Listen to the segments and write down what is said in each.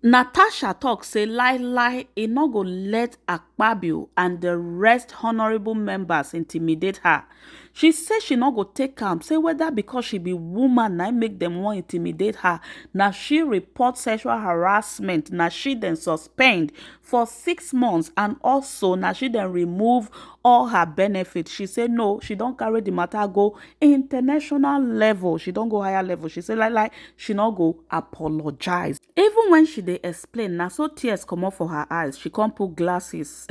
Natasha talk say lie e no go let Akpabio and the rest honourable members intimidate her. She say she no go take am, say whether because she be woman na make dem wan intimidate her. Na she report sexual harassment, na she dem suspend for 6 months, and also na she dem remove all her benefits. She say no, she don carry the matter go international level, she don go higher level. She say lie she no go apologize. Even when she dey explain, na so tears comot for her eyes. She come put glasses.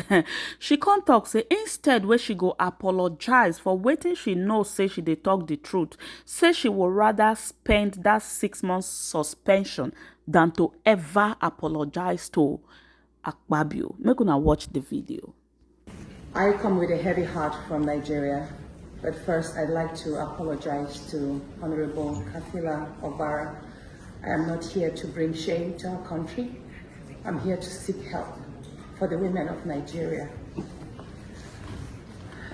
She come talk say instead wey she go apologize for wetin she know say she dey talk the truth, say she would rather spend that 6 months suspension than to ever apologize to Akpabio. Make una watch the video. I come with a heavy heart from Nigeria, but first I'd like to apologize to Honorable Kafila Obara. I am not here to bring shame to our country. I'm here to seek help for the women of Nigeria.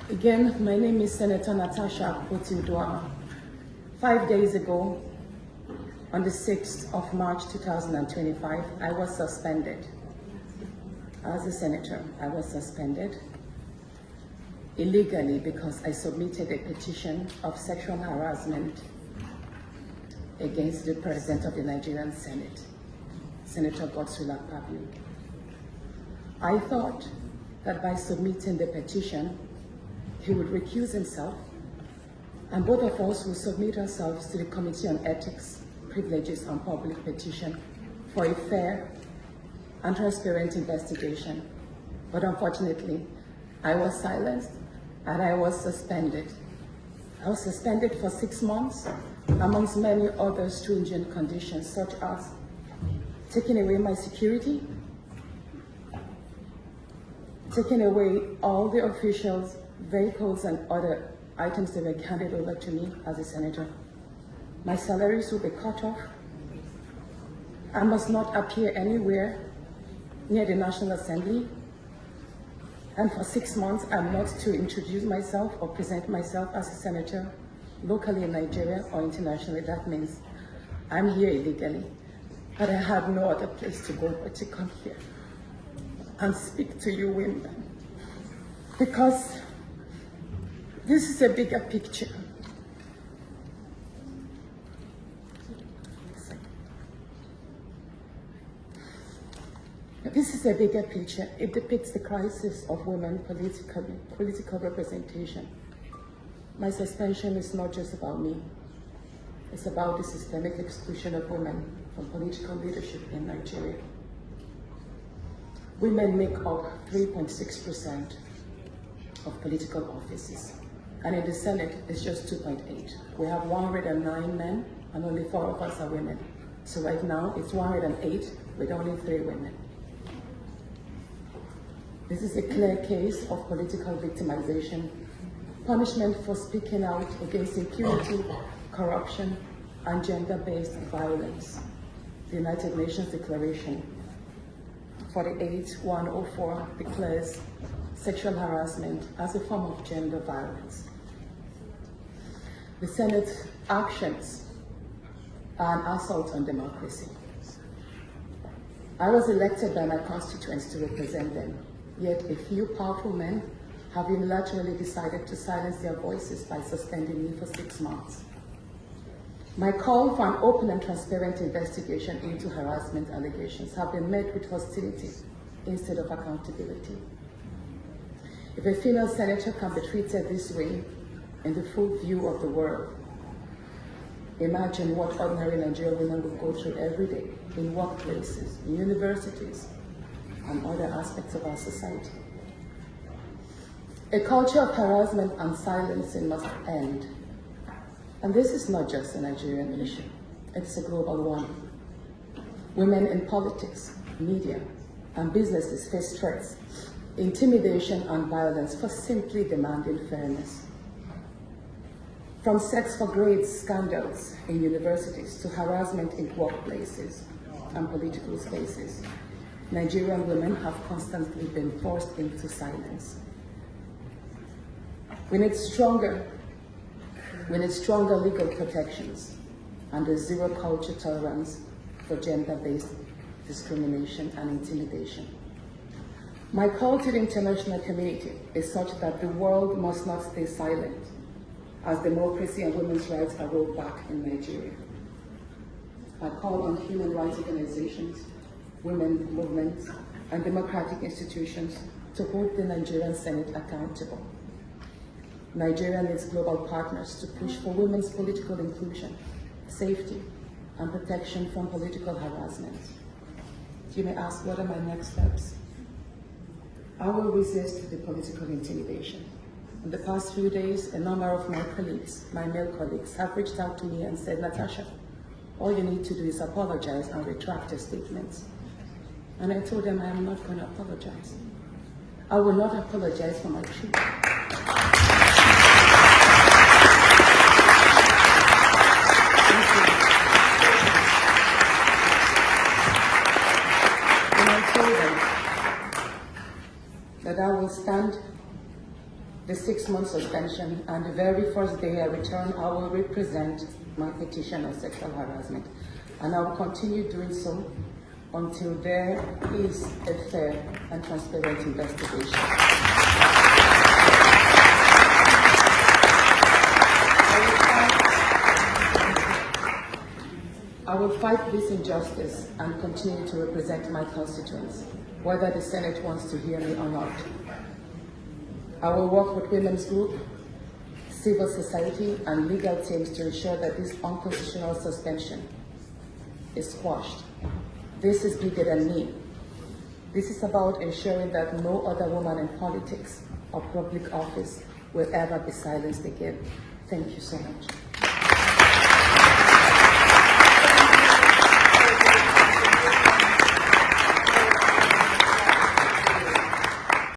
Again, my name is Senator Natasha Akpabio. 5 days ago, on the 6th of March 2025, I was suspended. As a senator, I was suspended illegally because I submitted a petition of sexual harassment against the President of the Nigerian Senate, Senator Akpabio. I thought that by submitting the petition, he would recuse himself, and both of us will submit ourselves to the Committee on Ethics, Privileges and Public Petition for a fair and transparent investigation. But unfortunately, I was silenced and I was suspended. I was suspended for 6 months, amongst many other stringent conditions, such as taking away my security, taking away all the officials, vehicles, and other items that were handed over to me as a senator. My salaries will be cut off. I must not appear anywhere near the National Assembly. And for 6 months, I'm not to introduce myself or present myself as a senator locally in Nigeria or internationally. That means I'm here illegally, but I had no other place to go but to come here and speak to you women, because this is a bigger picture. This is a bigger picture. It depicts the crisis of women political representation. My suspension is not just about me. It's about the systemic exclusion of women from political leadership in Nigeria. Women make up 3.6% of political offices, and in the Senate, it's just 2.8. We have 109 men, and only 4 of us are women. So right now, it's 108 with only 3 women. This is a clear case of political victimization, punishment for speaking out against impunity, corruption, and gender-based violence. The United Nations Declaration 48/104 declares sexual harassment as a form of gender violence. The Senate's actions are an assault on democracy. I was elected by my constituents to represent them. Yet a few powerful men have unilaterally decided to silence their voices by suspending me for 6 months. My call for an open and transparent investigation into harassment allegations have been met with hostility instead of accountability. If a female senator can be treated this way in the full view of the world, imagine what ordinary Nigerian women would go through every day in workplaces, in universities, and other aspects of our society. A culture of harassment and silencing must end. And this is not just a Nigerian issue, it's a global one. Women in politics, media, and businesses face threats, intimidation, and violence for simply demanding fairness. From sex for grades scandals in universities to harassment in workplaces and political spaces, Nigerian women have constantly been forced into silence. We need stronger legal protections and a zero culture tolerance for gender-based discrimination, and intimidation. My call to the international community is such that the world must not stay silent as democracy and women's rights are rolled back in Nigeria. I call on human rights organizations, women movements, and democratic institutions to hold the Nigerian Senate accountable. Nigeria needs global partners to push for women's political inclusion, safety, and protection from political harassment. You may ask, what are my next steps? I will resist the political intimidation. In the past few days, a number of my colleagues, my male colleagues, have reached out to me and said, Natasha, all you need to do is apologize and retract your statements. And I told them I am not going to apologize. I will not apologize for my truth. And I told them that I will stand the 6-month suspension, and the very first day I return, I will represent my petition on sexual harassment. And I will continue doing so until there is a fair and transparent investigation. I will fight this injustice and continue to represent my constituents, whether the Senate wants to hear me or not. I will work with women's groups, civil society, and legal teams to ensure that this unconstitutional suspension is squashed. This is bigger than me. This is about ensuring that no other woman in politics or public office will ever be silenced again. Thank you so much.